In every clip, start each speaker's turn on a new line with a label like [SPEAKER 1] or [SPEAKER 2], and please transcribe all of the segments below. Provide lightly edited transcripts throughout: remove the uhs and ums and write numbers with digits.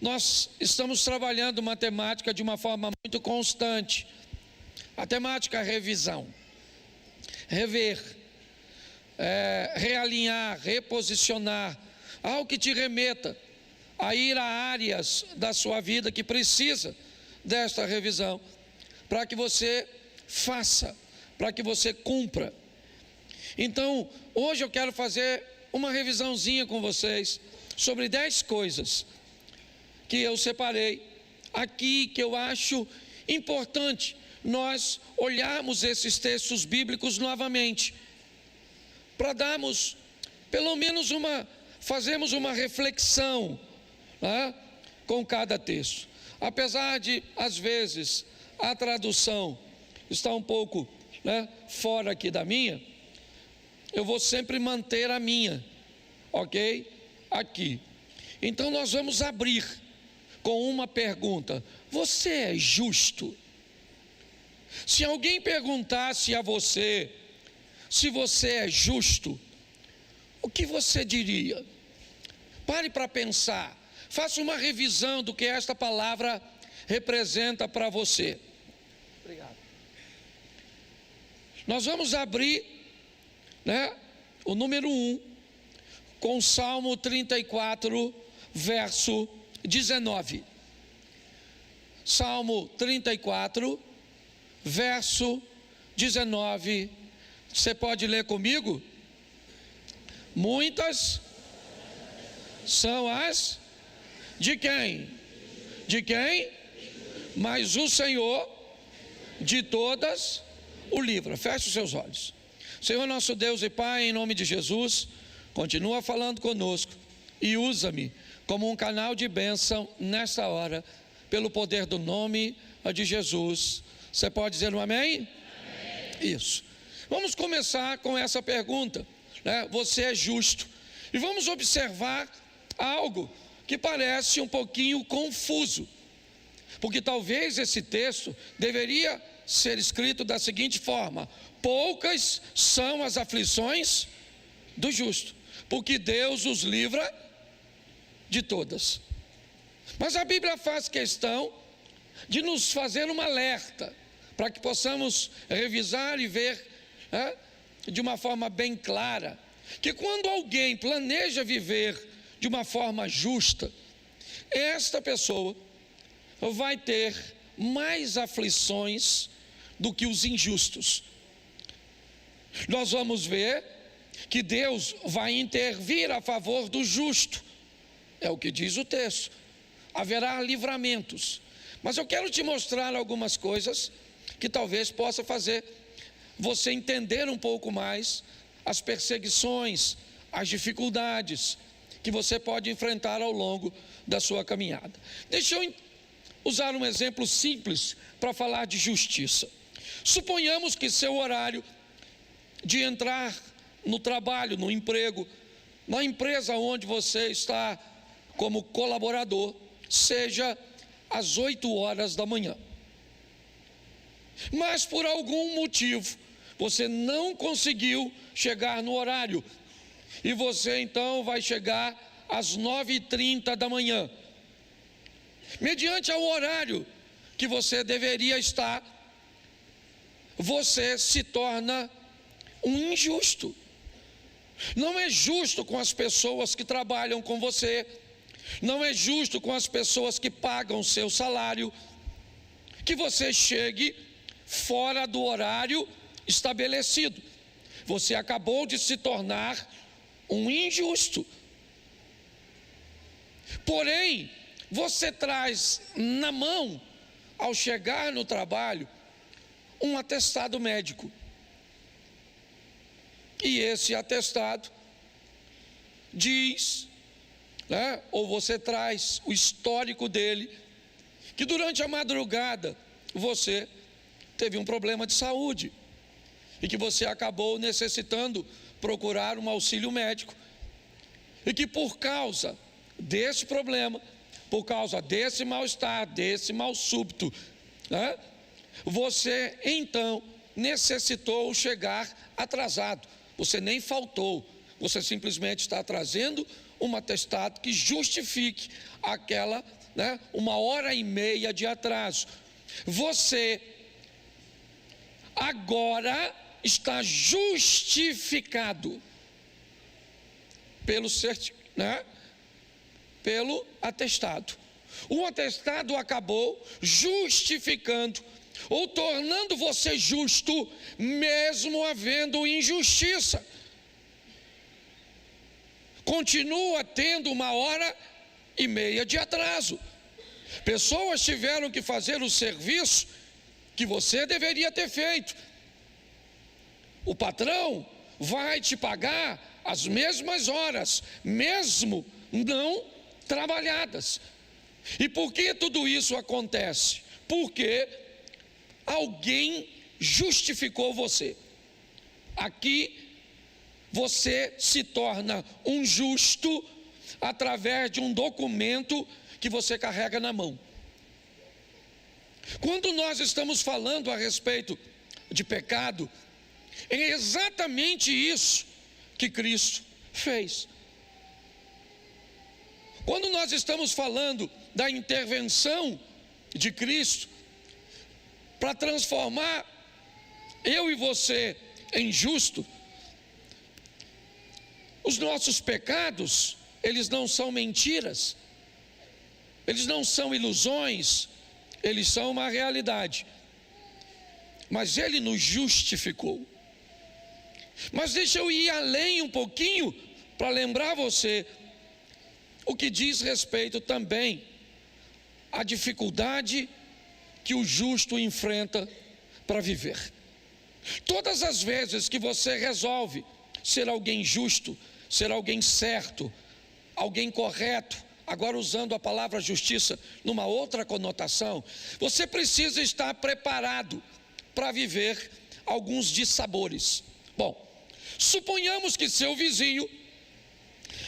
[SPEAKER 1] nós estamos trabalhando matemática de uma forma muito constante. A temática revisão, rever, realinhar, reposicionar, algo que te remeta a ir a áreas da sua vida que precisa desta revisão, para que você faça, para que você cumpra. Então, hoje eu quero fazer uma revisãozinha com vocês sobre 10 coisas que eu separei aqui, que eu acho importante nós olharmos esses textos bíblicos novamente, para darmos pelo menos fazermos uma reflexão, né, com cada texto. Apesar de, às vezes, a tradução está um pouco, né, fora aqui da minha, eu vou sempre manter a minha, ok? Aqui. Então nós vamos abrir com uma pergunta: você é justo? Se alguém perguntasse a você se você é justo, o que você diria? Pare para pensar, faça uma revisão do que esta palavra representa para você. Obrigado. Nós vamos abrir, né, o número 1 com o Salmo 34, verso 19. Salmo 34, verso 19. Você pode ler comigo? Muitas são as de quem? De quem? Mas o Senhor de todas o livra. Feche os seus olhos. Senhor nosso Deus e Pai, em nome de Jesus, continua falando conosco e usa-me como um canal de bênção nesta hora, pelo poder do nome de Jesus. Você pode dizer um amém? Amém. Isso. Vamos começar com essa pergunta, né? Você é justo? E vamos observar algo que parece um pouquinho confuso, porque talvez esse texto deveria ser escrito da seguinte forma: poucas são as aflições do justo, porque Deus os livra de todas. Mas a Bíblia faz questão de nos fazer um alerta, para que possamos revisar e ver, né, de uma forma bem clara, que quando alguém planeja viver de uma forma justa, esta pessoa vai ter mais aflições do que os injustos. Nós vamos ver que Deus vai intervir a favor do justo, é o que diz o texto. Haverá livramentos, mas eu quero te mostrar algumas coisas que talvez possa fazer você entender um pouco mais as perseguições, as dificuldades que você pode enfrentar ao longo da sua caminhada. Deixa eu usar um exemplo simples para falar de justiça. Suponhamos que seu horário de entrar no trabalho, no emprego, na empresa onde você está como colaborador, seja às 8 horas da manhã. Mas por algum motivo você não conseguiu chegar no horário, e você então vai chegar às 9h30 da manhã. Mediante ao horário que você deveria estar, você se torna um injusto. Não é justo com as pessoas que trabalham com você, não é justo com as pessoas que pagam o seu salário, que você chegue fora do horário estabelecido. Você acabou de se tornar um injusto. Porém, você traz na mão, ao chegar no trabalho, um atestado médico. E esse atestado diz, né, ou você traz o histórico dele, que durante a madrugada você teve um problema de saúde e que você acabou necessitando procurar um auxílio médico, e que por causa desse problema, por causa desse mal-estar, desse mal súbito, né, você então necessitou chegar atrasado. Você nem faltou, você simplesmente está trazendo um atestado que justifique aquela, né, 1h30 de atraso. Você agora está justificado pelo atestado. O atestado acabou justificando ou tornando você justo, mesmo havendo injustiça. Continua tendo 1h30 de atraso. Pessoas tiveram que fazer o serviço que você deveria ter feito. O patrão vai te pagar as mesmas horas, mesmo não trabalhadas. E por que tudo isso acontece? Porque alguém justificou você. Aqui você se torna um justo através de um documento que você carrega na mão. Quando nós estamos falando a respeito de pecado, é exatamente isso que Cristo fez. Quando nós estamos falando da intervenção de Cristo para transformar eu e você em justo, os nossos pecados, eles não são mentiras, eles não são ilusões, eles são uma realidade. Mas Ele nos justificou. Mas deixa eu ir além um pouquinho para lembrar você o que diz respeito também à dificuldade que o justo enfrenta para viver. Todas as vezes que você resolve ser alguém justo, ser alguém certo, alguém correto, agora usando a palavra justiça numa outra conotação, você precisa estar preparado para viver alguns dissabores. Bom, suponhamos que seu vizinho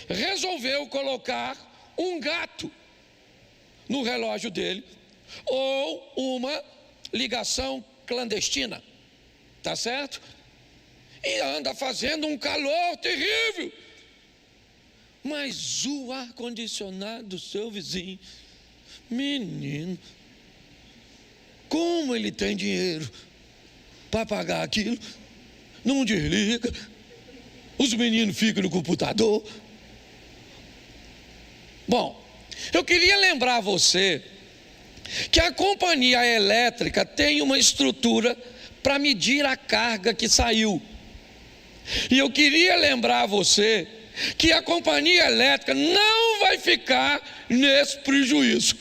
[SPEAKER 1] resolveu colocar um gato no relógio dele, ou uma ligação clandestina, tá certo? E anda fazendo um calor terrível, mas o ar-condicionado do seu vizinho, menino, como ele tem dinheiro para pagar aquilo, não desliga, os meninos ficam no computador. Bom, eu queria lembrar você que a companhia elétrica tem uma estrutura para medir a carga que saiu. E eu queria lembrar você que a companhia elétrica não vai ficar nesse prejuízo.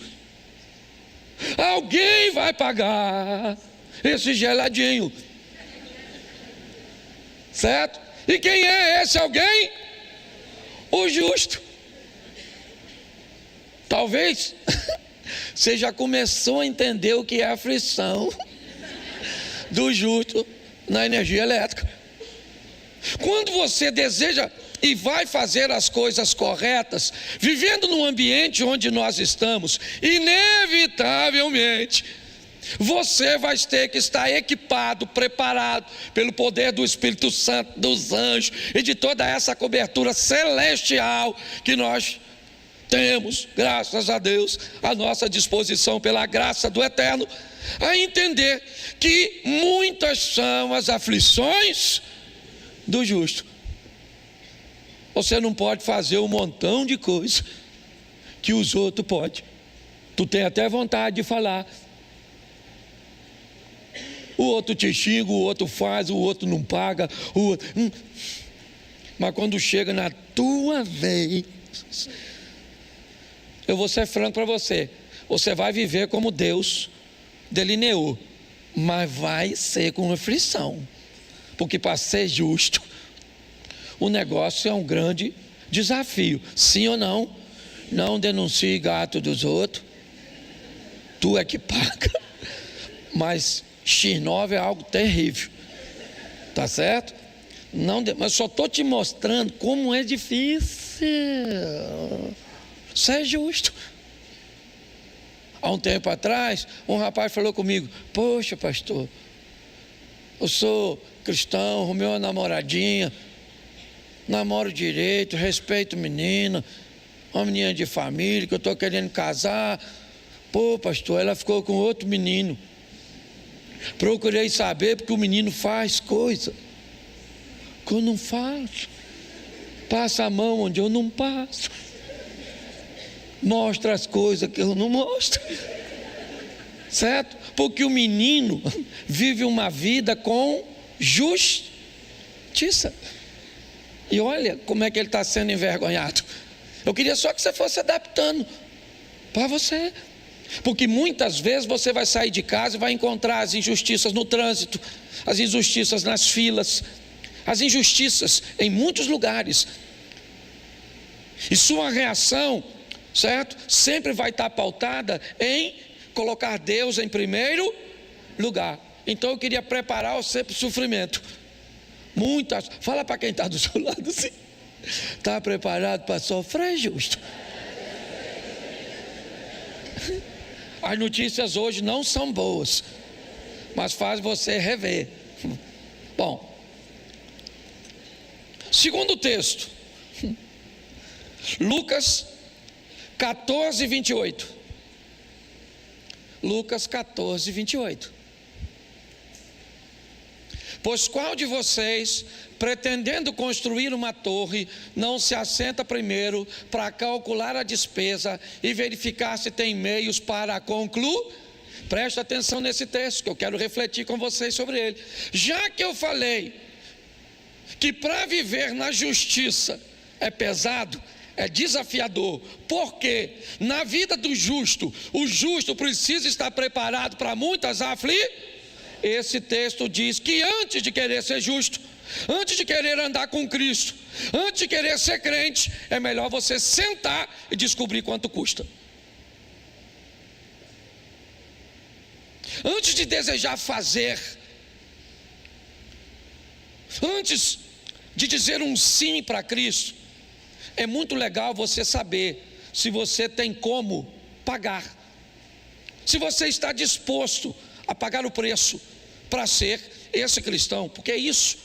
[SPEAKER 1] Alguém vai pagar esse geladinho, certo? E quem é esse alguém? O justo. Talvez você já começou a entender o que é a aflição do justo na energia elétrica. Quando você deseja e vai fazer as coisas corretas, vivendo no ambiente onde nós estamos, inevitavelmente você vai ter que estar equipado, preparado pelo poder do Espírito Santo, dos anjos e de toda essa cobertura celestial que nós temos, graças a Deus, à nossa disposição pela graça do Eterno, a entender que muitas são as aflições do justo. Você não pode fazer um montão de coisa que os outros podem. Tu tem até vontade de falar. O outro te xinga, o outro faz, o outro não paga, o outro... Mas quando chega na tua vez, eu vou ser franco para você, você vai viver como Deus delineou, mas vai ser com aflição, porque para ser justo, o negócio é um grande desafio. Sim ou não? Não denuncie gato dos outros, tu é que paga, mas X9 é algo terrível, tá certo? Não, mas só estou te mostrando como é difícil ser justo. Há um tempo atrás, um rapaz falou comigo: poxa, pastor, eu sou cristão, arrumei uma namoradinha, namoro direito, respeito menina, uma menina de família, que eu estou querendo casar. Pô, pastor, ela ficou com outro menino. Procurei saber, porque o menino faz coisa que eu não faço. Passa a mão onde eu não passo. Mostra as coisas que eu não mostro. Certo? Porque o menino vive uma vida com justiça. E olha como é que ele está sendo envergonhado. Eu queria só que você fosse adaptando para você. Porque muitas vezes você vai sair de casa e vai encontrar as injustiças no trânsito, as injustiças nas filas, as injustiças em muitos lugares. E sua reação, certo? Sempre vai estar pautada em colocar Deus em primeiro lugar. Então eu queria preparar você para o sofrimento. Fala para quem está do seu lado assim. Está preparado para sofrer, justo? As notícias hoje não são boas, mas faz você rever. Bom, segundo texto, Lucas 14, 28. Lucas 14, 28. Pois qual de vocês, pretendendo construir uma torre, não se assenta primeiro para calcular a despesa e verificar se tem meios para concluir? Presta atenção nesse texto, que eu quero refletir com vocês sobre ele. Já que eu falei que para viver na justiça é pesado, é desafiador, porque na vida do justo, o justo precisa estar preparado para muitas aflições. Esse texto diz que antes de querer ser justo, antes de querer andar com Cristo, antes de querer ser crente, é melhor você sentar e descobrir quanto custa. Antes de desejar fazer, antes de dizer um sim para Cristo, é muito legal você saber se você tem como pagar, se você está disposto a pagar o preço para ser esse cristão, porque é isso.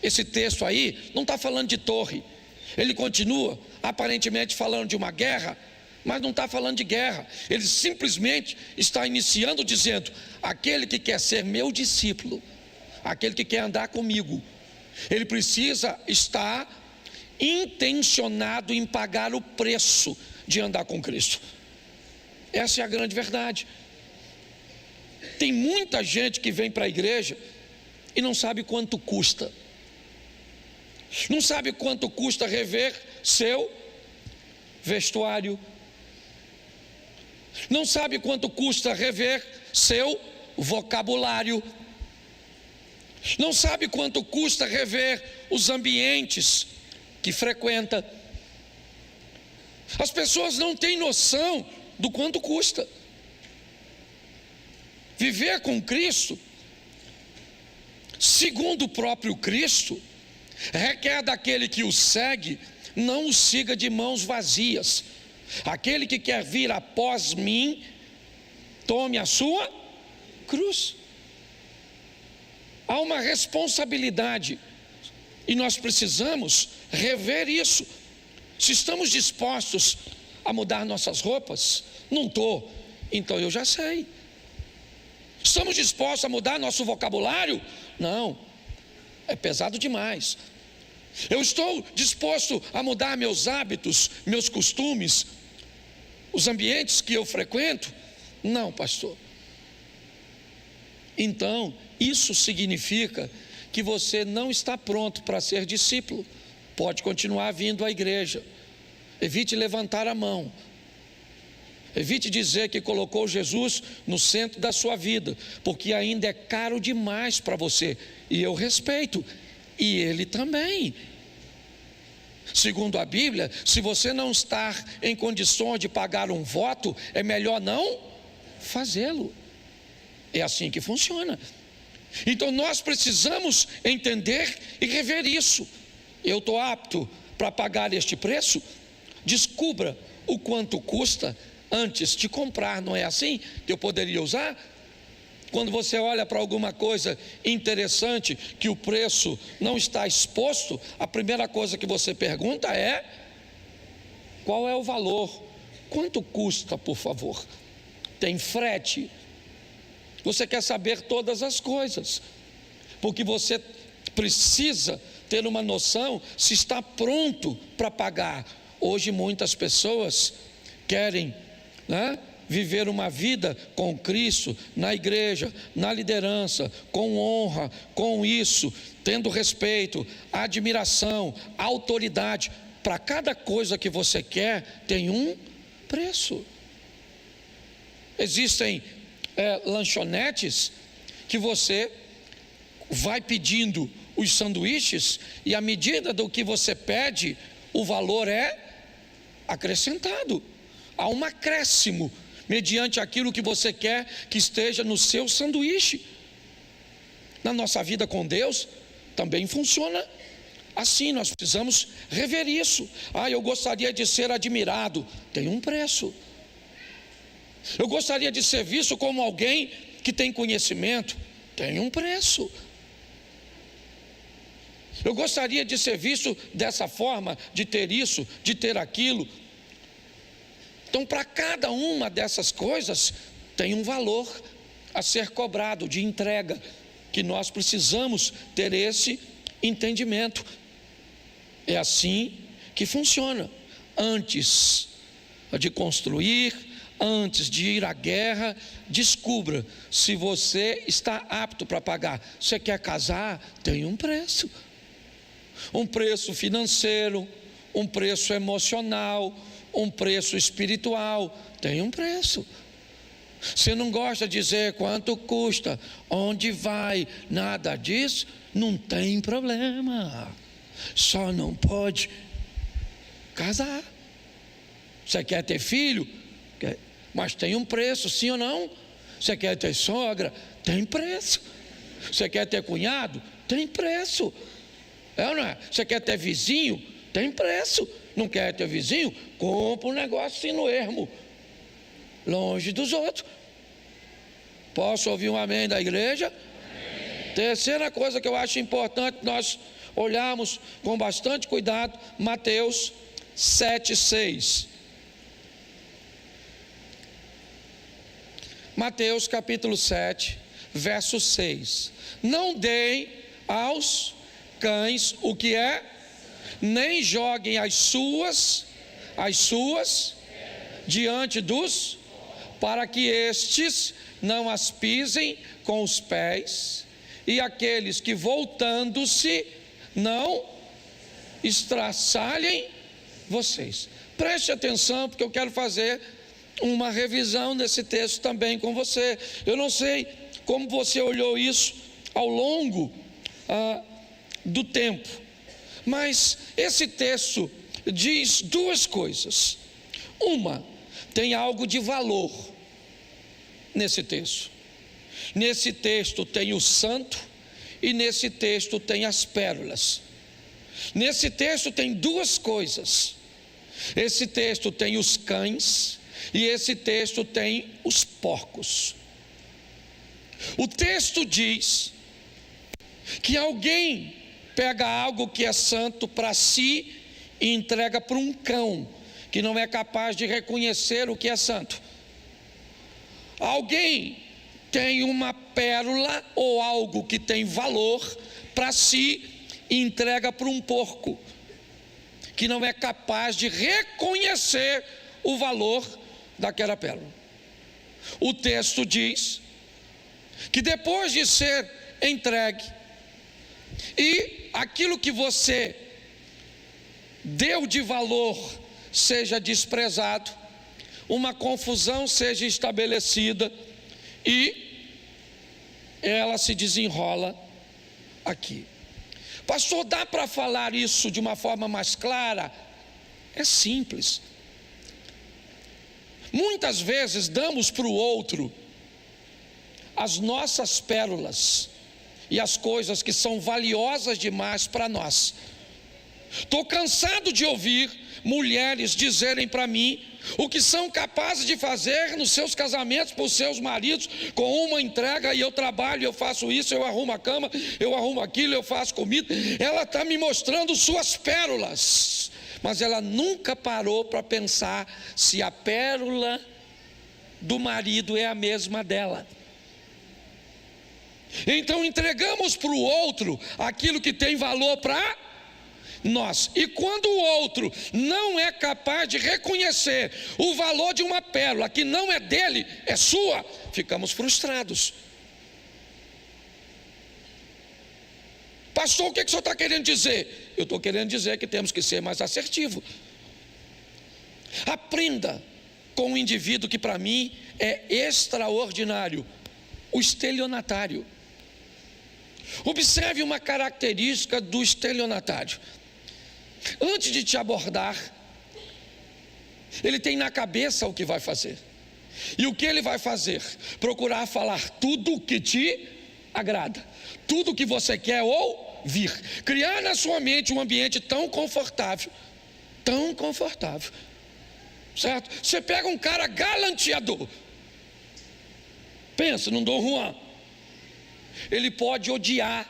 [SPEAKER 1] Esse texto aí não está falando de torre, ele continua aparentemente falando de uma guerra, mas não está falando de guerra. Ele simplesmente está iniciando dizendo: aquele que quer ser meu discípulo, aquele que quer andar comigo, ele precisa estar intencionado em pagar o preço de andar com Cristo. Essa é a grande verdade. Tem muita gente que vem para a igreja e não sabe quanto custa. Não sabe quanto custa rever seu vestuário. Não sabe quanto custa rever seu vocabulário. Não sabe quanto custa rever os ambientes que frequenta. As pessoas não têm noção do quanto custa. Viver com Cristo, segundo o próprio Cristo, requer daquele que o segue, não o siga de mãos vazias. Aquele que quer vir após mim, tome a sua cruz. Há uma responsabilidade e nós precisamos rever isso. Se estamos dispostos a mudar nossas roupas, não estou, então eu já sei. Estamos dispostos a mudar nosso vocabulário? Não, é pesado demais. Eu estou disposto a mudar meus hábitos, meus costumes, os ambientes que eu frequento? Não, pastor. Então, isso significa que você não está pronto para ser discípulo. Pode continuar vindo à igreja. Evite levantar a mão. Evite dizer que colocou Jesus no centro da sua vida, porque ainda é caro demais para você. E eu respeito, e ele também. Segundo a Bíblia, se você não está em condições de pagar um voto, é melhor não fazê-lo. É assim que funciona. Então nós precisamos entender e rever isso. Eu estou apto para pagar este preço? Descubra o quanto custa antes de comprar, não é assim que eu poderia usar? Quando você olha para alguma coisa interessante que o preço não está exposto, a primeira coisa que você pergunta é: Qual é o valor? Quanto custa, por favor? Tem frete? Você quer saber todas as coisas, porque você precisa ter uma noção se está pronto para pagar. Hoje muitas pessoas querem, viver uma vida com Cristo, na igreja, na liderança, com honra, com isso, tendo respeito, admiração, autoridade. Para cada coisa que você quer, tem um preço. Existem lanchonetes que você vai pedindo os sanduíches, e à medida do que você pede, o valor é acrescentado. Há um acréscimo mediante aquilo que você quer que esteja no seu sanduíche. Na nossa vida com Deus também funciona assim. Nós precisamos rever isso. Eu gostaria de ser admirado. Tem um preço. Eu gostaria de ser visto como alguém que tem conhecimento. Tem um preço. Eu gostaria de ser visto dessa forma, de ter isso, de ter aquilo. Então, para cada uma dessas coisas, tem um valor a ser cobrado de entrega, que nós precisamos ter esse entendimento. É assim que funciona. Antes de construir, antes de ir à guerra, descubra se você está apto para pagar. Você quer casar? Tem um preço. Um preço financeiro, um preço emocional, um preço espiritual. Tem um preço. Você não gosta de dizer quanto custa, onde vai, nada disso, não tem problema. Só não pode casar. Você quer ter filho? Mas tem um preço, sim ou não? Você quer ter sogra? Tem preço. Você quer ter cunhado? Tem preço. É ou não é? Você quer ter vizinho? Tem preço. Não quer ter vizinho? Compra um negócio assim no ermo, longe dos outros. Posso ouvir um amém da igreja? Amém. Terceira coisa que eu acho importante nós olharmos com bastante cuidado, Mateus 7:6. Mateus capítulo 7, verso 6. Não deem aos cães o que é, nem joguem as suas diante dos, para que estes não as pisem com os pés, e aqueles que voltando-se não estraçalhem vocês. Preste atenção, porque eu quero fazer uma revisão desse texto também com você. Eu não sei como você olhou isso ao longo do tempo, mas esse texto diz duas coisas. Uma, tem algo de valor nesse texto. Nesse texto tem o santo e nesse texto tem as pérolas. Nesse texto tem duas coisas. Esse texto tem os cães e esse texto tem os porcos. O texto diz que alguém pega algo que é santo para si e entrega para um cão que não é capaz de reconhecer o que é santo. Alguém tem uma pérola ou algo que tem valor para si e entrega para um porco que não é capaz de reconhecer o valor daquela pérola. O texto diz que depois de ser entregue e aquilo que você deu de valor seja desprezado, uma confusão seja estabelecida e ela se desenrola aqui. Pastor, dá para falar isso de uma forma mais clara? É simples. Muitas vezes damos para o outro as nossas pérolas e as coisas que são valiosas demais para nós. Estou cansado de ouvir mulheres dizerem para mim o que são capazes de fazer nos seus casamentos por seus maridos, com uma entrega, e eu trabalho, eu faço isso, eu arrumo a cama, eu arrumo aquilo, eu faço comida. Ela está me mostrando suas pérolas, mas ela nunca parou para pensar se a pérola do marido é a mesma dela. Então entregamos para o outro aquilo que tem valor para nós. E quando o outro não é capaz de reconhecer o valor de uma pérola que não é dele, é sua, ficamos frustrados. Pastor, o que o senhor está querendo dizer? Eu estou querendo dizer que temos que ser mais assertivos. Aprenda com um indivíduo que para mim é extraordinário, o estelionatário. Observe uma característica do estelionatário. Antes de te abordar, ele tem na cabeça o que vai fazer. E o que ele vai fazer? Procurar falar tudo o que te agrada, tudo o que você quer ouvir, criar na sua mente um ambiente tão confortável, certo? Você pega um cara galanteador, pensa num Dom Juan, ele pode odiar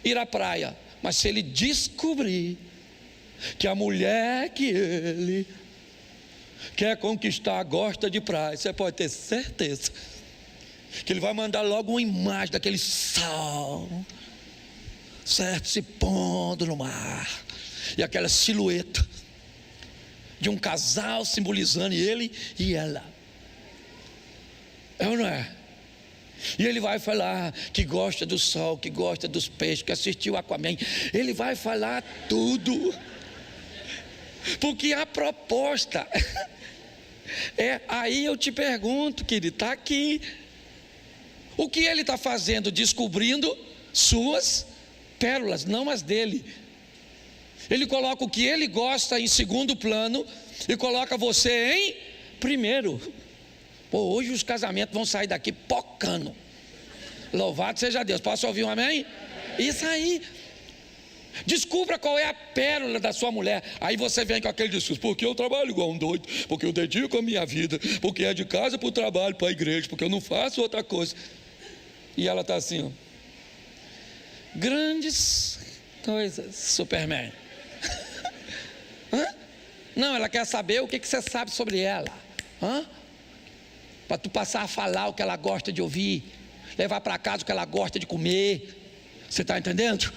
[SPEAKER 1] ir à praia, mas se ele descobrir que a mulher que ele quer conquistar gosta de praia, você pode ter certeza que ele vai mandar logo uma imagem daquele sol, certo, se pondo no mar, e aquela silhueta de um casal simbolizando ele e ela. É ou não é? E ele vai falar que gosta do sol, que gosta dos peixes, que assistiu Aquaman. Ele vai falar tudo, porque a proposta é, aí eu te pergunto, querido, está aqui. O que ele está fazendo? Descobrindo suas pérolas, não as dele. Ele coloca o que ele gosta em segundo plano e coloca você em primeiro. Pô, hoje os casamentos vão sair daqui pocando. Louvado seja Deus. Posso ouvir um amém? Isso aí. Descubra qual é a pérola da sua mulher. Aí você vem com aquele discurso: porque eu trabalho igual um doido, porque eu dedico a minha vida, porque é de casa para o trabalho, para a igreja, porque eu não faço outra coisa. E ela está assim, ó. Grandes coisas, Superman. Hã? Não, ela quer saber o que você sabe sobre ela. Para tu passar a falar o que ela gosta de ouvir, levar para casa o que ela gosta de comer. Você está entendendo?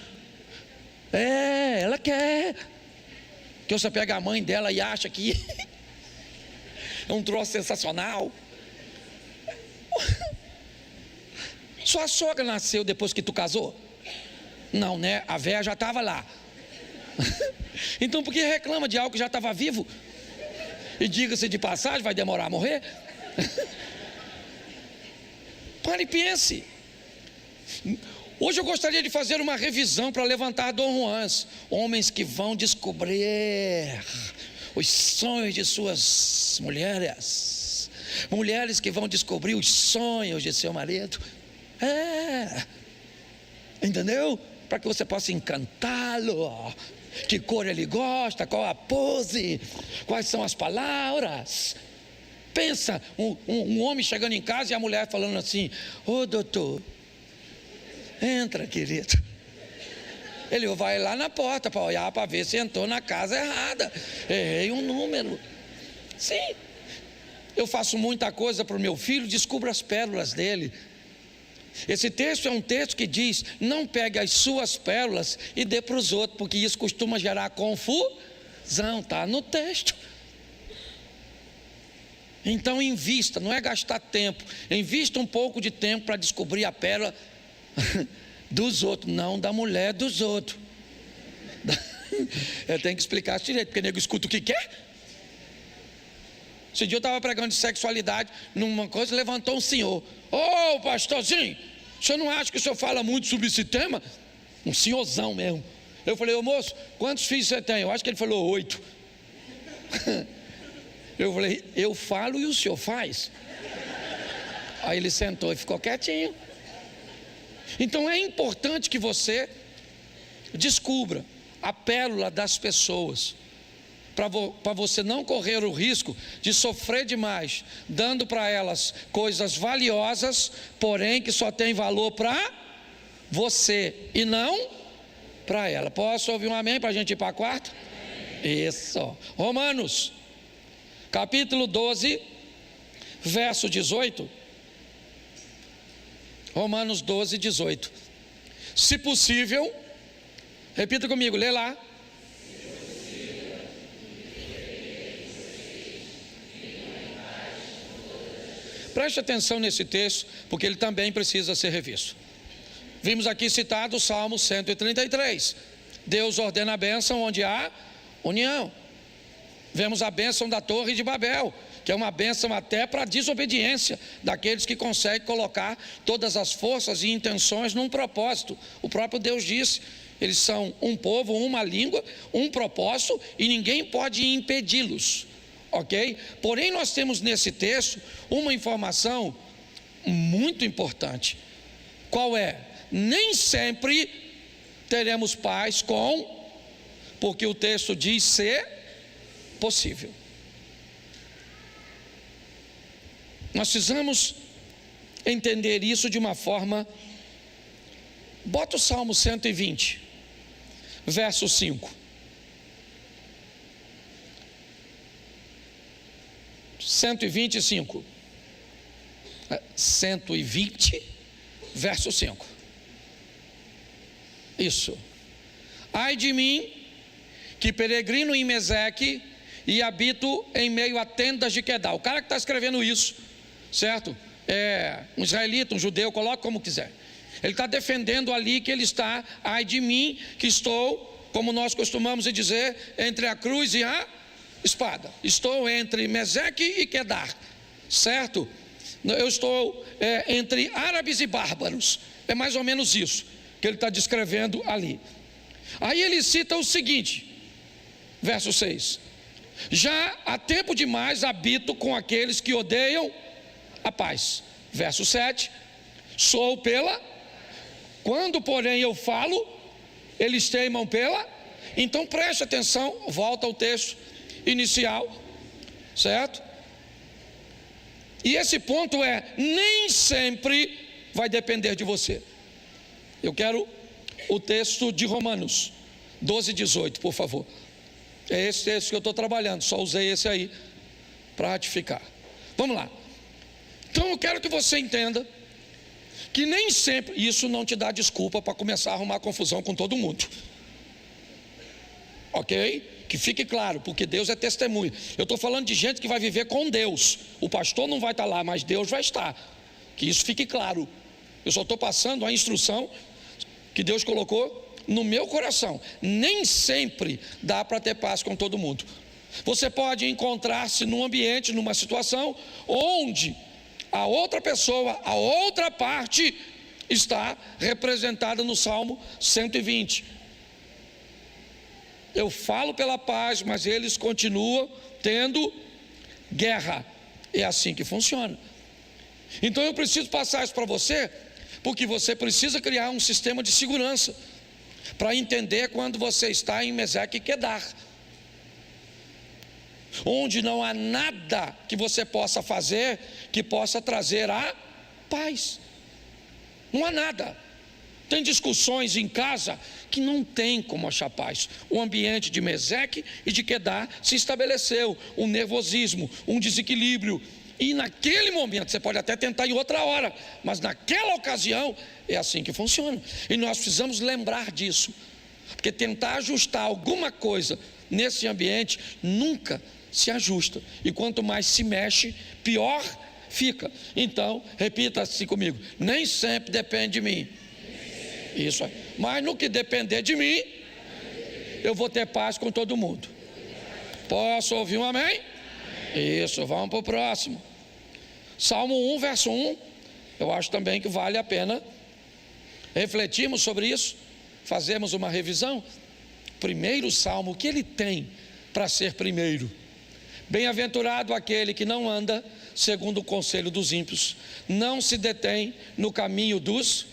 [SPEAKER 1] É, ela quer que você pegue a mãe dela e acha que é um troço sensacional. Sua sogra nasceu depois que tu casou? Não, né? A véia já estava lá. Então por que reclama de algo que já estava vivo? E diga-se de passagem, vai demorar a morrer? Pare e pense. Hoje eu gostaria de fazer uma revisão para levantar Dom Juans, homens que vão descobrir os sonhos de suas mulheres, mulheres que vão descobrir os sonhos de seu marido. Entendeu? Para que você possa encantá-lo. Que cor ele gosta, qual a pose, quais são as palavras. Pensa, um homem chegando em casa e a mulher falando assim: ô doutor, entra, querido. Ele vai lá na porta para olhar, para ver se entrou na casa errada. Errei um número. Sim, eu faço muita coisa para o meu filho, descubro as pérolas dele. Esse texto é um texto que diz: não pegue as suas pérolas e dê para os outros, porque isso costuma gerar confusão. Está no texto. Então invista, não é gastar tempo, invista um pouco de tempo para descobrir a pérola dos outros, não da mulher dos outros. Eu tenho que explicar isso direito, porque o nego escuta o que quer. Esse dia eu estava pregando de sexualidade numa coisa, levantou um senhor: ô pastorzinho, o senhor não acha que o senhor fala muito sobre esse tema? Um senhorzão mesmo. Eu falei: ô moço, quantos filhos você tem? Eu acho que ele falou 8. Eu falei: eu falo e o senhor faz? Aí ele sentou e ficou quietinho. Então é importante que você descubra a pérola das pessoas, para você não correr o risco de sofrer demais, dando para elas coisas valiosas, porém que só tem valor para você e não para ela. Posso ouvir um amém para a gente ir para a quarta? Isso. Romanos, capítulo 12, verso 18. Romanos 12, 18. Se possível, repita comigo, lê lá. Preste atenção nesse texto, porque ele também precisa ser revisto. Vimos aqui citado o Salmo 133. Deus ordena a bênção onde há união. Vemos a bênção da Torre de Babel, que é uma bênção até para a desobediência daqueles que conseguem colocar todas as forças e intenções num propósito. O próprio Deus disse, eles são um povo, uma língua, um propósito, e ninguém pode impedi-los. Ok? Porém, nós temos nesse texto uma informação muito importante. Qual é? Nem sempre teremos paz porque o texto diz ser possível. Nós precisamos entender isso de uma forma. Bota o Salmo 120, verso 5. 125, verso 5. Isso. Ai de mim, que peregrino em Meseque e habito em meio a tendas de Quedar. O cara que está escrevendo isso, certo? É um israelita, um judeu, coloque como quiser. Ele está defendendo ali que ele está, ai de mim, que estou, como nós costumamos dizer, entre a cruz e a espada. Estou entre Meseque e Quedar, certo? Eu estou entre árabes e bárbaros. É mais ou menos isso que ele está descrevendo ali. Aí ele cita o seguinte, verso 6. Já há tempo demais habito com aqueles que odeiam a paz. Verso 7. Sou quando porém eu falo, eles teimam Então preste atenção, volta ao texto inicial, certo? E esse ponto nem sempre vai depender de você. Eu quero o texto de Romanos 12, 18, por favor. É esse texto que eu estou trabalhando, só usei esse aí para ratificar. Vamos lá. Então eu quero que você entenda que nem sempre, isso não te dá desculpa para começar a arrumar confusão com todo mundo. Ok? Que fique claro, porque Deus é testemunha. Eu estou falando de gente que vai viver com Deus. O pastor não vai estar lá, mas Deus vai estar. Que isso fique claro. Eu só estou passando a instrução que Deus colocou no meu coração. Nem sempre dá para ter paz com todo mundo. Você pode encontrar-se num ambiente, numa situação onde a outra pessoa, a outra parte está representada no Salmo 120. Eu falo pela paz, mas eles continuam tendo guerra. É assim que funciona. Então eu preciso passar isso para você, porque você precisa criar um sistema de segurança para entender quando você está em Meseque e Quedar, onde não há nada que você possa fazer que possa trazer a paz. Não há nada. Tem discussões em casa que não tem como achar paz. O ambiente de Meseque e de Quedar se estabeleceu um nervosismo, um desequilíbrio. E naquele momento, você pode até tentar em outra hora, mas naquela ocasião é assim que funciona. E nós precisamos lembrar disso, porque tentar ajustar alguma coisa nesse ambiente nunca se ajusta. E quanto mais se mexe, pior fica. Então, repita assim comigo: nem sempre depende de mim. Isso aí. Mas no que depender de mim, eu vou ter paz com todo mundo. Posso ouvir um amém? Isso, vamos para o próximo. Salmo 1, verso 1. Eu acho também que vale a pena refletirmos sobre isso, fazermos uma revisão. Primeiro salmo, o que ele tem para ser primeiro? Bem-aventurado aquele que não anda segundo o conselho dos ímpios, não se detém no caminho dos,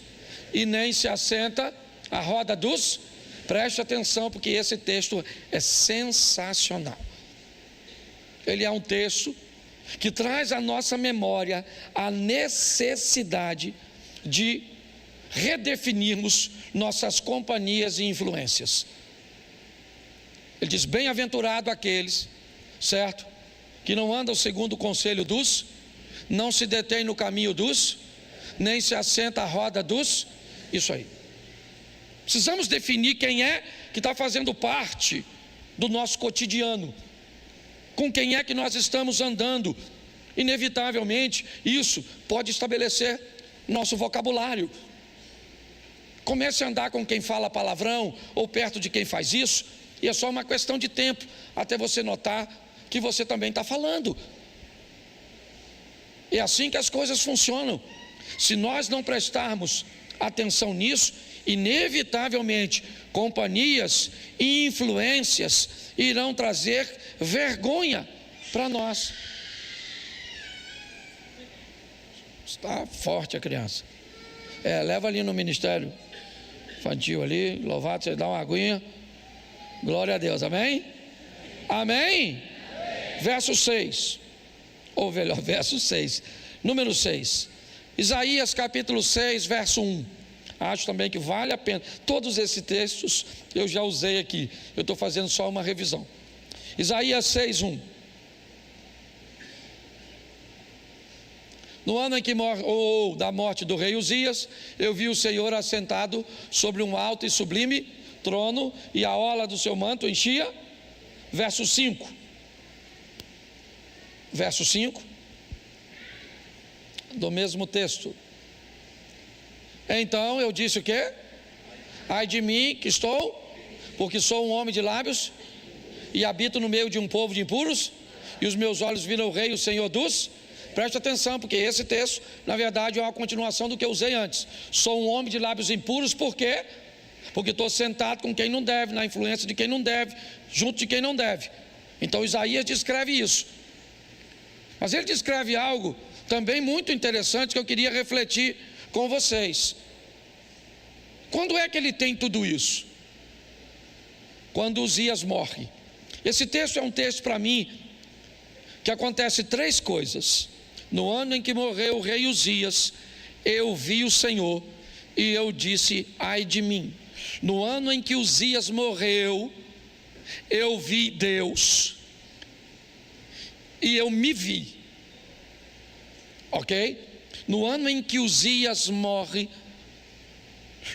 [SPEAKER 1] e nem se assenta à roda dos. Preste atenção, porque esse texto é sensacional. Ele é um texto que traz à nossa memória a necessidade de redefinirmos nossas companhias e influências. Ele diz: bem-aventurado aqueles, certo? Que não andam segundo o conselho dos, não se detém no caminho dos, nem se assenta à roda dos. Isso aí. Precisamos definir quem é que está fazendo parte do nosso cotidiano, com quem é que nós estamos andando. Inevitavelmente, isso pode estabelecer nosso vocabulário. Comece a andar com quem fala palavrão, ou perto de quem faz isso, e é só uma questão de tempo, até você notar que você também está falando. É assim que as coisas funcionam. Se nós não prestarmos atenção nisso, inevitavelmente, companhias e influências irão trazer vergonha para nós. Está forte a criança. Leva ali no ministério infantil ali, louvado, você dá uma aguinha. Glória a Deus, amém? Amém? Verso 6, ou melhor, verso 6, número 6. Isaías capítulo 6, verso 1. Acho também que vale a pena. Todos esses textos eu já usei aqui. Eu estou fazendo só uma revisão. Isaías 6, 1. No ano em que da morte do rei Uzias, eu vi o Senhor assentado sobre um alto e sublime trono, e a orla do seu manto enchia. Verso 5. Verso 5 do mesmo texto. Então eu disse o quê? Ai de mim que estou, porque sou um homem de lábios e habito no meio de um povo de impuros, e os meus olhos viram o rei, o Senhor dos. Preste atenção, porque esse texto na verdade é uma continuação do que eu usei antes. Sou um homem de lábios impuros, por quê? Porque estou sentado com quem não deve, na influência de quem não deve, junto de quem não deve. Então Isaías descreve isso. Mas ele descreve algo também muito interessante que eu queria refletir com vocês. Quando é que ele tem tudo isso? Quando Uzias morre. Esse texto é um texto para mim que acontece 3 coisas. No ano em que morreu o rei Uzias, eu vi o Senhor e eu disse: ai de mim. No ano em que Uzias morreu, eu vi Deus e eu me vi. Ok? No ano em que Uzias morre,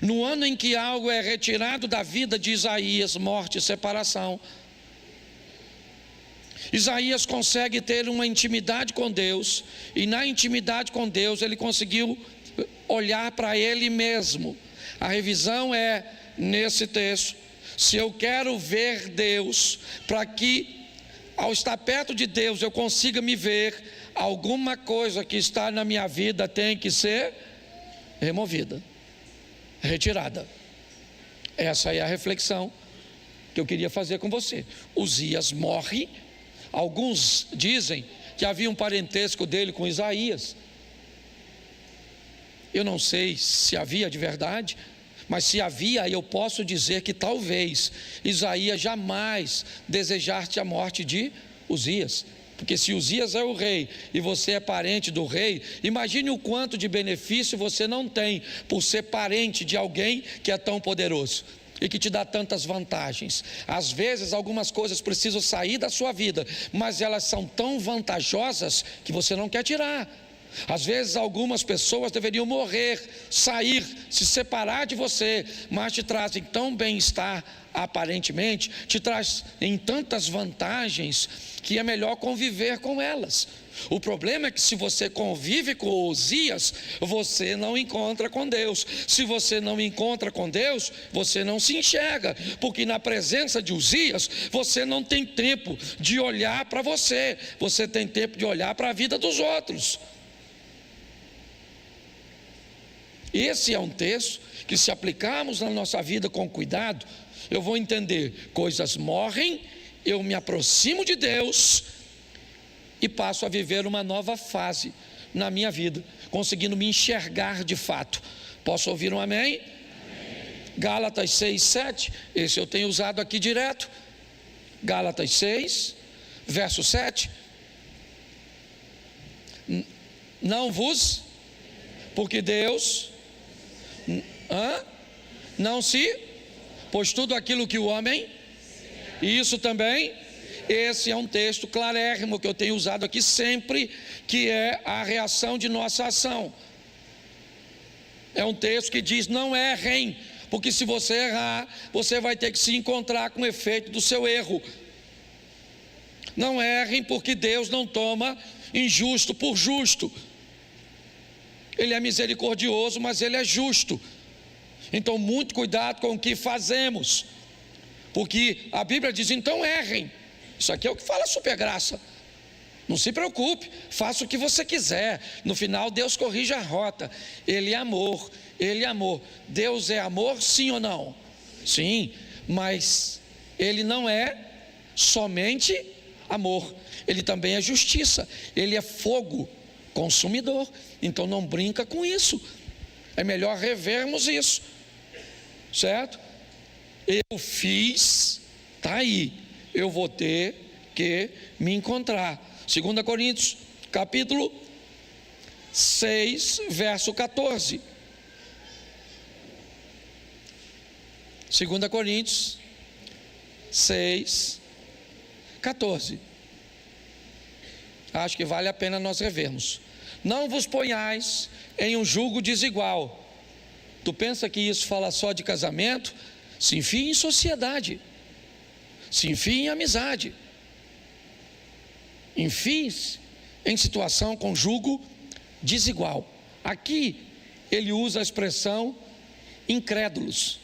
[SPEAKER 1] no ano em que algo é retirado da vida de Isaías, morte e separação, Isaías consegue ter uma intimidade com Deus, e na intimidade com Deus ele conseguiu olhar para ele mesmo. A revisão é nesse texto: se eu quero ver Deus, para que ao estar perto de Deus eu consiga me ver, alguma coisa que está na minha vida tem que ser removida, retirada. Essa é a reflexão que eu queria fazer com você. Uzias morre. Alguns dizem que havia um parentesco dele com Isaías. Eu não sei se havia de verdade, mas se havia, eu posso dizer que talvez Isaías jamais desejasse a morte de Uzias. Porque se Uzias é o rei e você é parente do rei, imagine o quanto de benefício você não tem por ser parente de alguém que é tão poderoso e que te dá tantas vantagens. Às vezes algumas coisas precisam sair da sua vida, mas elas são tão vantajosas que você não quer tirar. Às vezes algumas pessoas deveriam morrer, sair, se separar de você, mas te trazem tão bem-estar, aparentemente, te trazem tantas vantagens que é melhor conviver com elas. O problema é que se você convive com Uzias, você não encontra com Deus. Se você não encontra com Deus, você não se enxerga, porque na presença de Uzias, você não tem tempo de olhar para você, você tem tempo de olhar para a vida dos outros. Esse é um texto que, se aplicarmos na nossa vida com cuidado, eu vou entender: coisas morrem, eu me aproximo de Deus e passo a viver uma nova fase na minha vida, conseguindo me enxergar de fato. Posso ouvir um amém? Amém. Gálatas 6, 7, esse eu tenho usado aqui direto. Gálatas 6, verso 7. Não vos, porque Deus não se, pois tudo aquilo que o homem E isso também, esse é um texto clarérrimo que eu tenho usado aqui sempre, que é a reação de nossa ação. É um texto que diz: não errem, porque se você errar, você vai ter que se encontrar com o efeito do seu erro. Não errem, porque Deus não toma injusto por justo. Ele é misericordioso, mas Ele é justo. Então, muito cuidado com o que fazemos, porque a Bíblia diz: então errem. Isso aqui é o que fala a supergraça. Não se preocupe, faça o que você quiser. No final, Deus corrige a rota. Ele é amor, Ele é amor. Deus é amor, sim ou não? Sim, mas Ele não é somente amor. Ele também é justiça. Ele é fogo consumidor. Então não brinca com isso. É melhor revermos isso, certo? Eu fiz, está aí. Eu vou ter que me encontrar. 2 Coríntios, capítulo 6, verso 14. 2 Coríntios 6, 14. Acho que vale a pena nós revermos. Não vos ponhais em um jugo desigual. Tu pensa que isso fala só de casamento? Se enfie em sociedade, se enfie em amizade, enfie-se em situação com jugo desigual. Aqui ele usa a expressão incrédulos,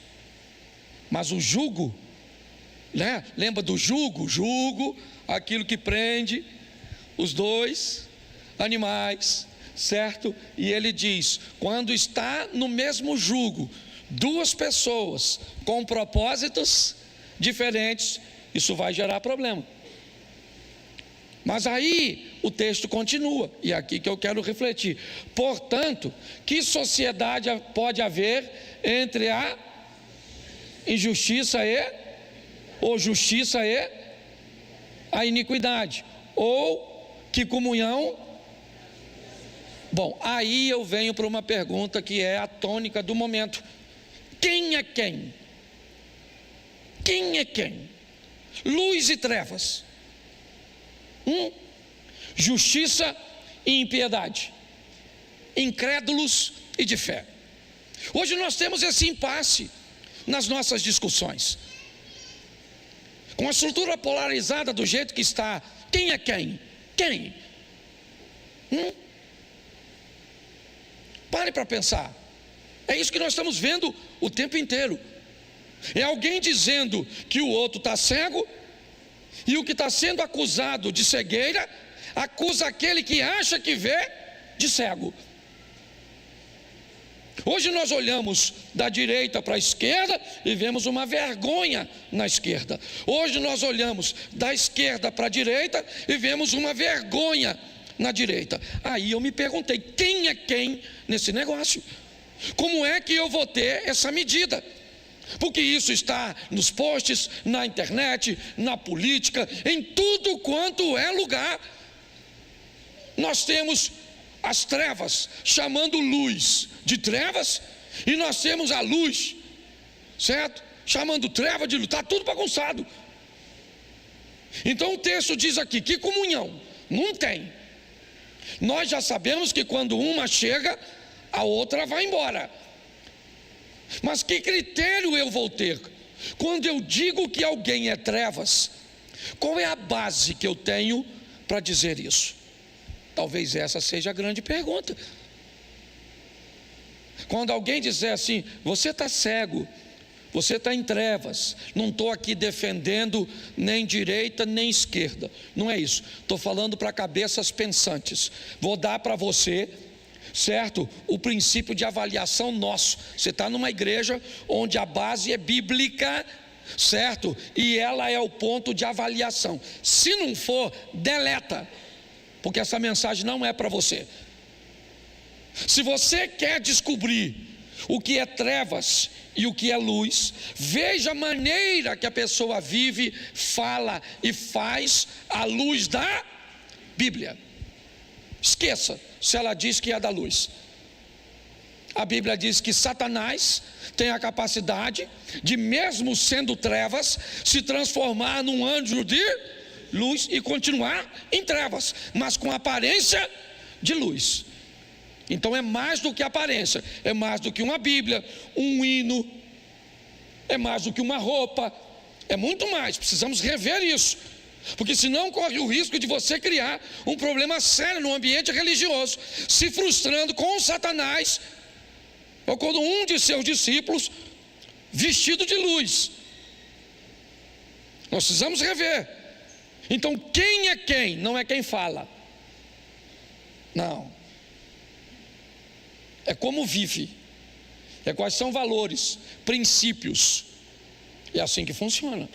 [SPEAKER 1] mas o jugo, né? Lembra do jugo? Jugo, aquilo que prende os dois animais, certo? E ele diz: quando está no mesmo jugo duas pessoas com propósitos diferentes, isso vai gerar problema. Mas aí o texto continua, e é aqui que eu quero refletir. Portanto, que sociedade pode haver entre a injustiça ou justiça e a iniquidade? Ou que comunhão? Bom, aí eu venho para uma pergunta que é a tônica do momento: quem é quem? Quem é quem? Luz e trevas. Justiça e impiedade, incrédulos e de fé. Hoje nós temos esse impasse nas nossas discussões. Com a estrutura polarizada do jeito que está, quem é quem? Quem? Pare para pensar. É isso que nós estamos vendo o tempo inteiro. É alguém dizendo que o outro está cego, e o que está sendo acusado de cegueira acusa aquele que acha que vê de cego. Hoje nós olhamos da direita para a esquerda e vemos uma vergonha na esquerda. Hoje nós olhamos da esquerda para a direita e vemos uma vergonha na direita. Aí eu me perguntei: quem é quem nesse negócio? Como é que eu vou ter essa medida? Porque isso está nos posts, na internet, na política, em tudo quanto é lugar. Nós temos as trevas chamando luz de trevas, e nós temos a luz, certo? Chamando treva de luz. Está tudo bagunçado. Então o texto diz aqui: que comunhão? Não tem. Nós já sabemos que quando uma chega, a outra vai embora. Mas que critério eu vou ter? Quando eu digo que alguém é trevas, qual é a base que eu tenho para dizer isso? Talvez essa seja a grande pergunta. Quando alguém disser assim: você está cego, você está em trevas, não estou aqui defendendo nem direita nem esquerda, não é isso, estou falando para cabeças pensantes. Vou dar para você, certo, o princípio de avaliação nosso. Você está numa igreja onde a base é bíblica, certo? E ela é o ponto de avaliação. Se não for, deleta, porque essa mensagem não é para você. Se você quer descobrir o que é trevas e o que é luz, veja a maneira que a pessoa vive, fala e faz à luz da Bíblia. Esqueça se ela diz que é da luz. A Bíblia diz que Satanás tem a capacidade de, mesmo sendo trevas, se transformar num anjo de luz e continuar em trevas, mas com aparência de luz. Então é mais do que aparência, é mais do que uma Bíblia, um hino, é mais do que uma roupa, é muito mais. Precisamos rever isso, porque senão corre o risco de você criar um problema sério no ambiente religioso, se frustrando com Satanás, ou quando um de seus discípulos vestido de luz. Nós precisamos rever. Então quem é quem? Não é quem fala, não, é como vive, é quais são valores, princípios. É assim que funciona.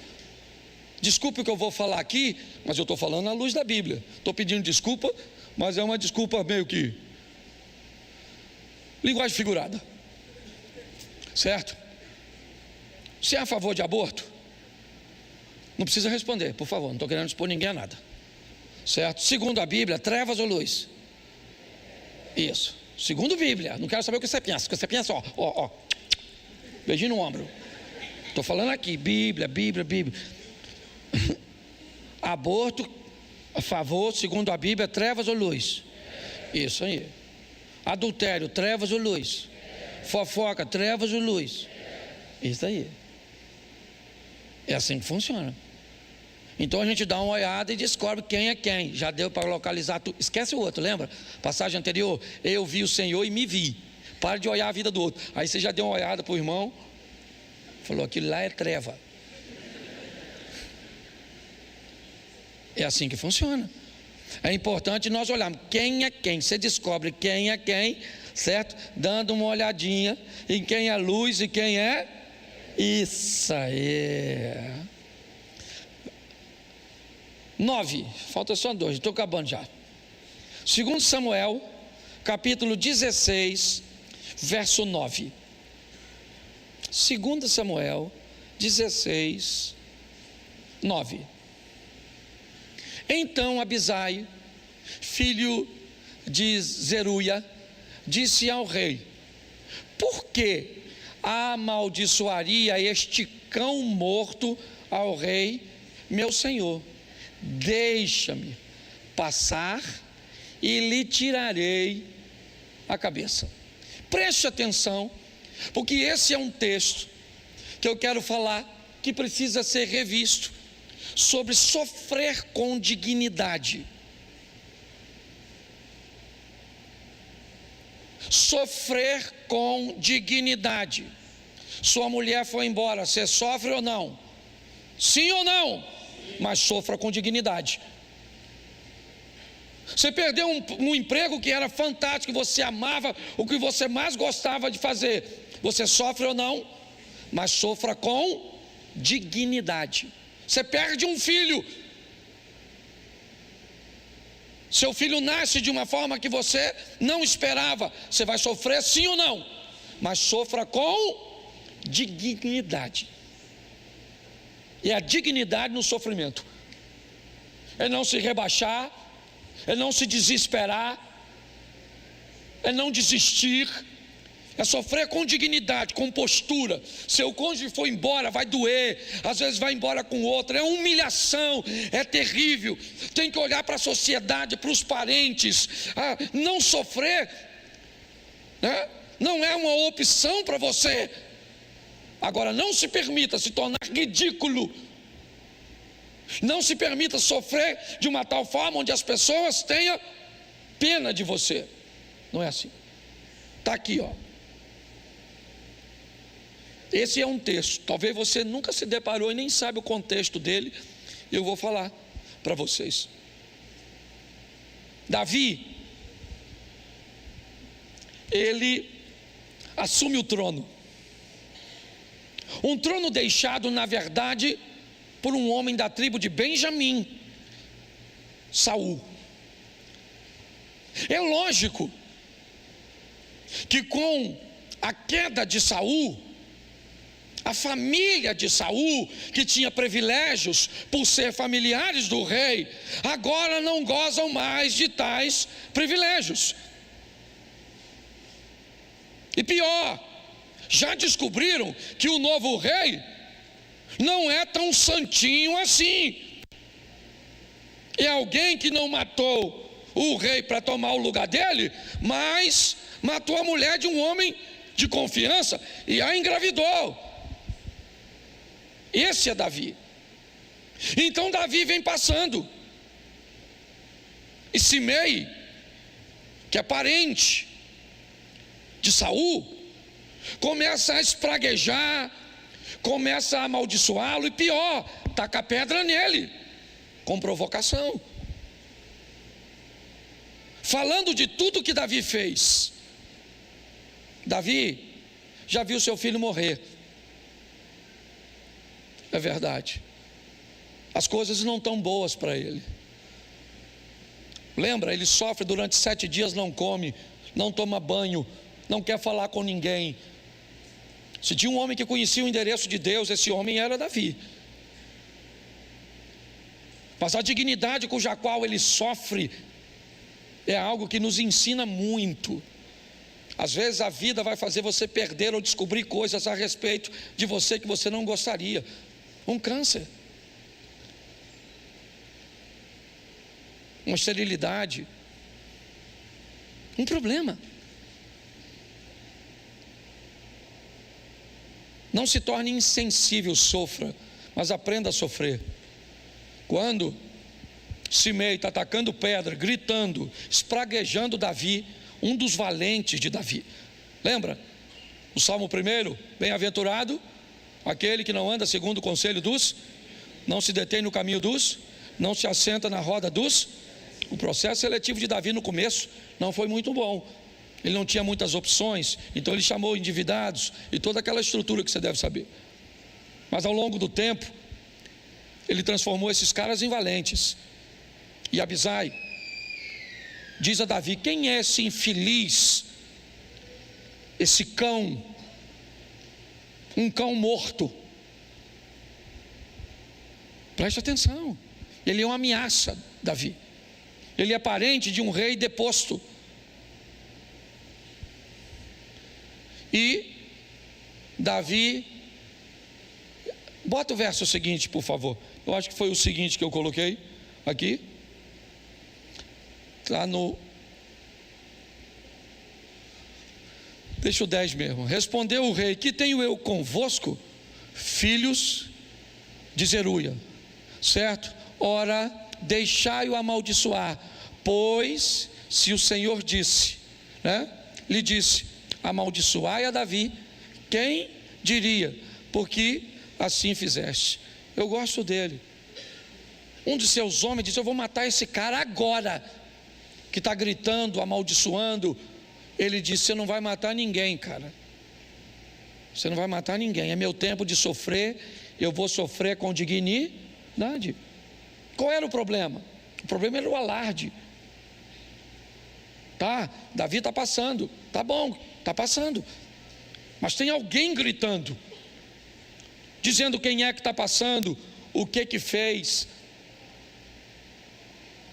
[SPEAKER 1] Desculpe o que eu vou falar aqui, mas eu estou falando à luz da Bíblia. Estou pedindo desculpa, mas é uma desculpa meio que linguagem figurada, certo? Você é a favor de aborto? Não precisa responder, por favor, não estou querendo expor ninguém a nada, certo? Segundo a Bíblia, trevas ou luz? Isso, segundo a Bíblia. Não quero saber o que você pensa. O que você pensa, ó, beijinho no ombro. Estou falando aqui, Bíblia. Aborto, a favor, segundo a Bíblia, trevas ou luz? Isso aí. Adultério, trevas ou luz? Fofoca, trevas ou luz? Isso aí. É assim que funciona. Então a gente dá uma olhada e descobre quem é quem. Já deu para localizar tudo. Esquece o outro, lembra? Passagem anterior, eu vi o Senhor e me vi. Para de olhar a vida do outro. Aí você já deu uma olhada para o irmão, falou, aquilo lá é treva. É assim que funciona. É importante nós olharmos quem é quem. Você descobre quem é quem, certo? Dando uma olhadinha em quem é luz e quem é. Isso aí. 9, falta só 2, estou acabando já. 2 Samuel, capítulo 16, verso 9. 2 Samuel 16, 9. Então Abisai, filho de Zeruia, disse ao rei: por que amaldiçoaria este cão morto ao rei, meu senhor? Deixa-me passar e lhe tirarei a cabeça. Preste atenção, porque esse é um texto que eu quero falar, que precisa ser revisto, sobre sofrer com dignidade. Sofrer com dignidade. Sua mulher foi embora, você sofre ou não? Sim ou não? Mas sofra com dignidade. Você perdeu um emprego que era fantástico, que você amava, o que você mais gostava de fazer, você sofre ou não? Mas sofra com dignidade. Você perde um filho, seu filho nasce de uma forma que você não esperava, você vai sofrer sim ou não? Mas sofra com dignidade. E a dignidade no sofrimento é não se rebaixar, é não se desesperar, é não desistir, é sofrer com dignidade, com postura. Seu cônjuge foi embora, vai doer, às vezes vai embora com outro, é humilhação, é terrível. Tem que olhar para a sociedade, para os parentes. Não sofrer, né? Não é uma opção para você. Agora, não se permita se tornar ridículo. Não se permita sofrer de uma tal forma onde as pessoas tenham pena de você. Não é assim. Está aqui, ó. Esse é um texto. Talvez você nunca se deparou e nem sabe o contexto dele. Eu vou falar para vocês. Davi, ele assume o trono. Um trono deixado, na verdade, por um homem da tribo de Benjamim, Saul. É lógico que com a queda de Saul, a família de Saul, que tinha privilégios por ser familiares do rei, agora não gozam mais de tais privilégios. E pior, já descobriram que o novo rei não é tão santinho assim. É alguém que não matou o rei para tomar o lugar dele, mas matou a mulher de um homem de confiança e a engravidou. Esse é Davi. Então Davi vem passando, e Simei, que é parente de Saul, começa a espraguejar, começa a amaldiçoá-lo, e pior, taca pedra nele, com provocação, falando de tudo que Davi fez. Davi já viu seu filho morrer, é verdade, as coisas não estão boas para ele. Lembra, ele sofre durante 7 dias, não come, não toma banho, não quer falar com ninguém. Se tinha um homem que conhecia o endereço de Deus, esse homem era Davi. Mas a dignidade com a qual ele sofre é algo que nos ensina muito. Às vezes a vida vai fazer você perder ou descobrir coisas a respeito de você que você não gostaria. Um câncer, uma esterilidade, um problema. Não se torne insensível, sofra, mas aprenda a sofrer. Quando Simei está atacando pedra, gritando, espraguejando Davi, um dos valentes de Davi. Lembra? O Salmo 1, bem-aventurado aquele que não anda segundo o conselho dos, não se detém no caminho dos, não se assenta na roda dos. O processo seletivo de Davi no começo não foi muito bom. Ele não tinha muitas opções, então ele chamou endividados e toda aquela estrutura que você deve saber. Mas ao longo do tempo, ele transformou esses caras em valentes. E Abisai diz a Davi: quem é esse infeliz, esse cão, um cão morto? Preste atenção, ele é uma ameaça, Davi. Ele é parente de um rei deposto. E Davi, bota o verso seguinte, por favor. Eu acho que foi o seguinte que eu coloquei aqui. Está no... Deixa o 10 mesmo. Respondeu o rei: que tenho eu convosco, filhos de Zeruia? Certo? Ora, deixai-o amaldiçoar, pois se o Senhor disse, né? Lhe disse: amaldiçoai a Davi, quem diria? Porque assim fizeste. Eu gosto dele. Um de seus homens disse: eu vou matar esse cara agora, que está gritando, amaldiçoando. Ele disse: você não vai matar ninguém, cara. Você não vai matar ninguém. É meu tempo de sofrer. Eu vou sofrer com dignidade. Qual era o problema? O problema era o alarde. Tá, Davi está passando. Tá bom, está passando. Mas tem alguém gritando, dizendo quem é que está passando, o que fez.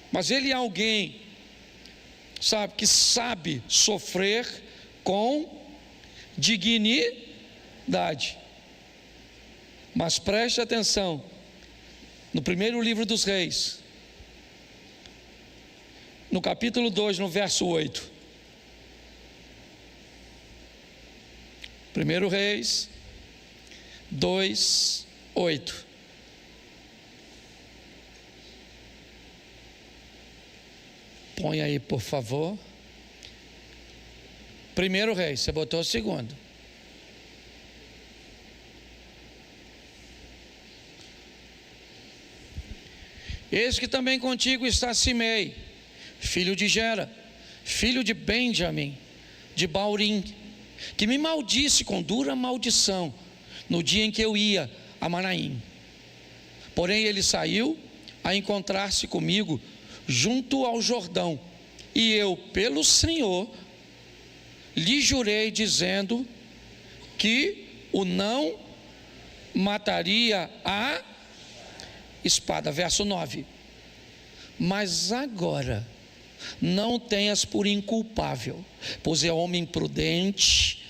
[SPEAKER 1] Mas ele é alguém, sabe, que sabe sofrer com dignidade. Mas preste atenção, no primeiro livro dos Reis, no capítulo 2, no verso 8. 1 Reis 2, 8. Põe aí, por favor. 1 Reis, você botou o segundo. Eis que também contigo está Simei, filho de Gera, filho de Benjamim, de Baurim, que me maldisse com dura maldição no dia em que eu ia a Manaim. Porém ele saiu a encontrar-se comigo junto ao Jordão, e eu, pelo Senhor, lhe jurei, dizendo que o não mataria a espada. Verso 9. Mas agora não tenhas por inculpável, pois é homem prudente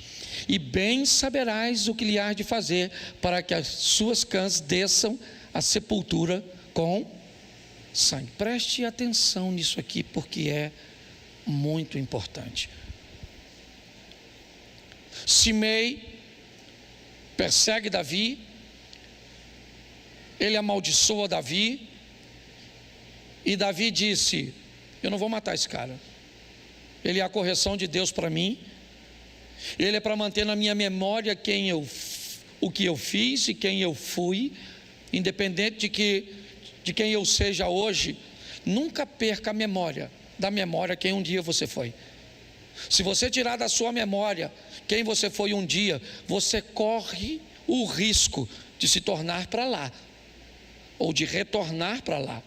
[SPEAKER 1] e bem saberás o que lhe hás de fazer, para que as suas cãs desçam à sepultura com sangue. Preste atenção nisso aqui, porque é muito importante. Simei persegue Davi, ele amaldiçoa Davi, e Davi disse: eu não vou matar esse cara, ele é a correção de Deus para mim, ele é para manter na minha memória o que eu fiz e quem eu fui, independente de quem eu seja hoje. Nunca perca a memória, da memória quem um dia você foi. Se você tirar da sua memória quem você foi um dia, você corre o risco de se tornar para lá, ou de retornar para lá.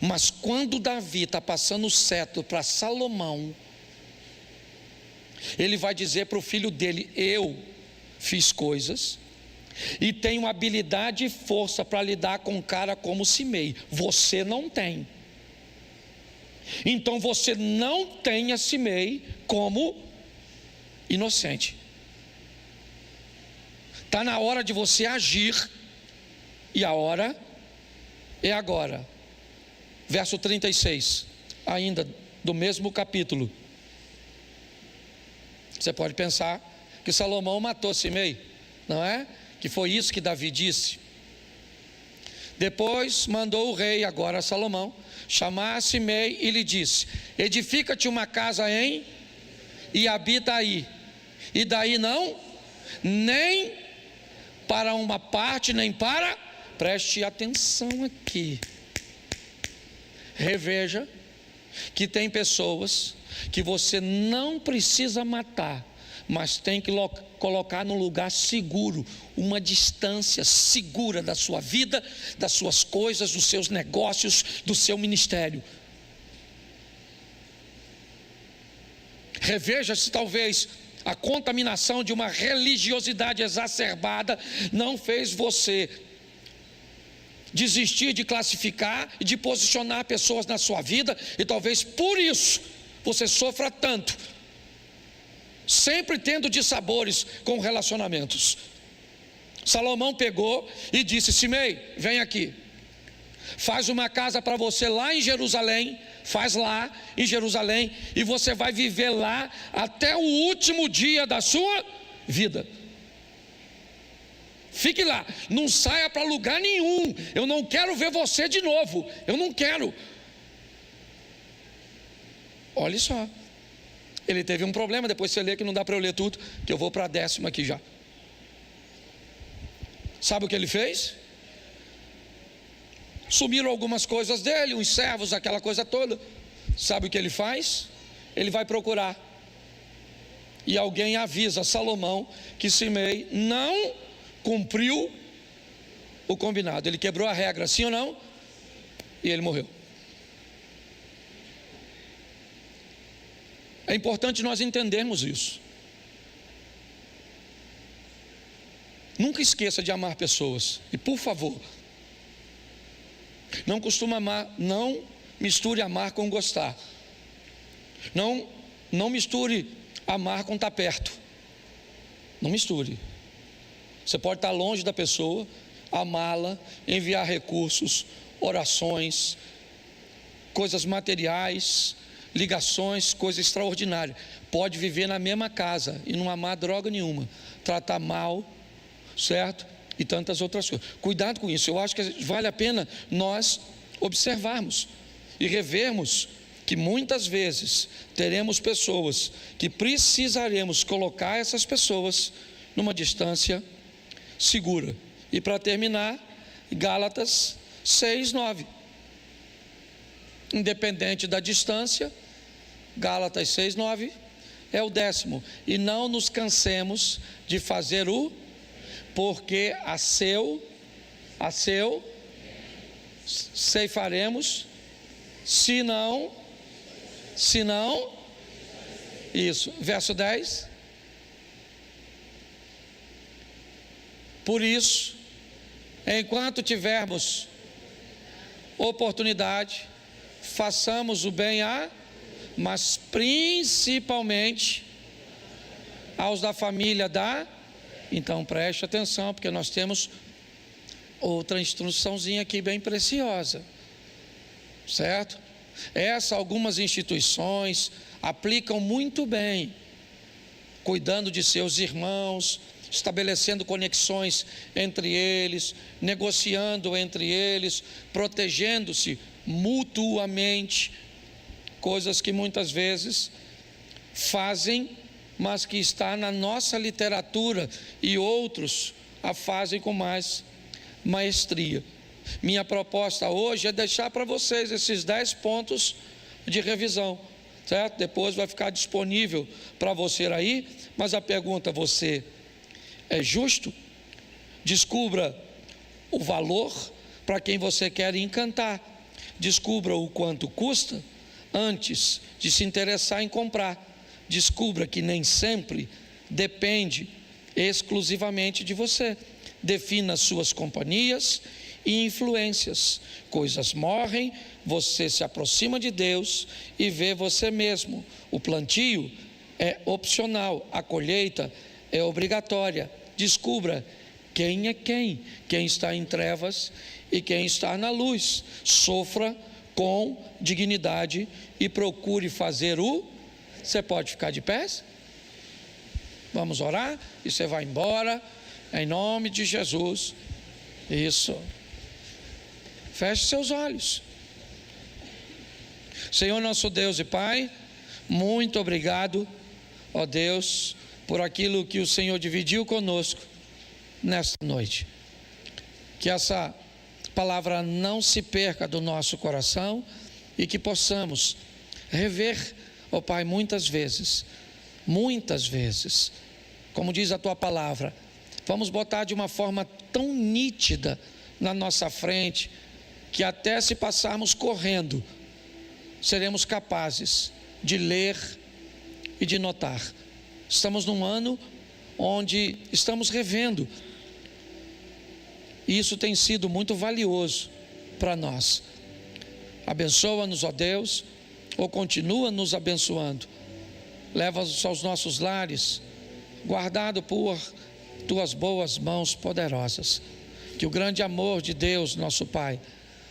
[SPEAKER 1] Mas quando Davi está passando o cetro para Salomão, ele vai dizer para o filho dele: eu fiz coisas e tenho habilidade e força para lidar com um cara como Simei, você não tem. Então você não tenha Simei como inocente. Está na hora de você agir, e a hora é agora. Verso 36, ainda do mesmo capítulo. Você pode pensar que Salomão matou Simei, não é? Que foi isso que Davi disse. Depois mandou o rei, agora Salomão, chamar Simei e lhe disse: edifica-te uma casa e habita aí, e daí não, nem para uma parte, nem para, preste atenção aqui, reveja que tem pessoas que você não precisa matar, mas tem que colocar num lugar seguro, uma distância segura da sua vida, das suas coisas, dos seus negócios, do seu ministério. Reveja se talvez a contaminação de uma religiosidade exacerbada não fez você desistir de classificar e de posicionar pessoas na sua vida, e talvez por isso você sofra tanto, sempre tendo dissabores com relacionamentos. Salomão pegou e disse: Simei, vem aqui, faz uma casa para você lá em Jerusalém, faz lá em Jerusalém, e você vai viver lá até o último dia da sua vida. Fique lá, não saia para lugar nenhum, eu não quero ver você de novo, eu não quero. Olha só, ele teve um problema, depois você lê que não dá para eu ler tudo, que eu vou para a 10ª aqui já. Sabe o que ele fez? Sumiram algumas coisas dele, uns servos, aquela coisa toda. Sabe o que ele faz? Ele vai procurar, e alguém avisa Salomão que Simei não cumpriu o combinado, ele quebrou a regra, sim ou não? E ele morreu. É importante nós entendermos isso. Nunca esqueça de amar pessoas, e por favor, não misture amar com gostar. Não misture amar com estar perto. Não misture. Você pode estar longe da pessoa, amá-la, enviar recursos, orações, coisas materiais, ligações, coisa extraordinária. Pode viver na mesma casa e não amar droga nenhuma, tratar mal, certo? E tantas outras coisas. Cuidado com isso. Eu acho que vale a pena nós observarmos e revermos que muitas vezes teremos pessoas que precisaremos colocar essas pessoas numa distância segura. E para terminar, Gálatas 6:9. Independente da distância, Gálatas 6:9 é o 10º. E não nos cansemos de fazer porque a seu ceifaremos, se não, isso, verso 10. Por isso, enquanto tivermos oportunidade, façamos o bem mas principalmente aos da família da... Então preste atenção, porque nós temos outra instruçãozinha aqui bem preciosa, certo? Algumas instituições aplicam muito bem, cuidando de seus irmãos, estabelecendo conexões entre eles, negociando entre eles, protegendo-se mutuamente, coisas que muitas vezes fazem, mas que está na nossa literatura e outros a fazem com mais maestria. Minha proposta hoje é deixar para vocês esses 10 pontos de revisão, certo? Depois vai ficar disponível para você aí, mas a pergunta: você é justo? Descubra o valor para quem você quer encantar. Descubra o quanto custa antes de se interessar em comprar. Descubra que nem sempre depende exclusivamente de você. Defina suas companhias e influências. Coisas morrem, você se aproxima de Deus e vê você mesmo. O plantio é opcional, a colheita é obrigatória. Descubra quem é quem está em trevas e quem está na luz. Sofra com dignidade e procure fazer o... Você pode ficar de pé? Vamos orar e você vai embora, em nome de Jesus. Isso. Feche seus olhos. Senhor nosso Deus e Pai, muito obrigado, ó Deus, por aquilo que o Senhor dividiu conosco nesta noite. Que essa palavra não se perca do nosso coração e que possamos rever, ó Pai, muitas vezes, como diz a Tua palavra, vamos botar de uma forma tão nítida na nossa frente, que até se passarmos correndo, seremos capazes de ler e de notar. Estamos num ano onde estamos revendo, e isso tem sido muito valioso para nós. Abençoa-nos, ó Deus, ou continua nos abençoando. Leva-nos aos nossos lares, guardado por Tuas boas mãos poderosas. Que o grande amor de Deus, nosso Pai,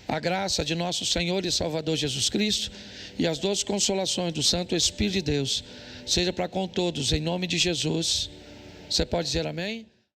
[SPEAKER 1] a graça de nosso Senhor e Salvador Jesus Cristo e as doces consolações do Santo Espírito de Deus seja para com todos, em nome de Jesus. Você pode dizer amém?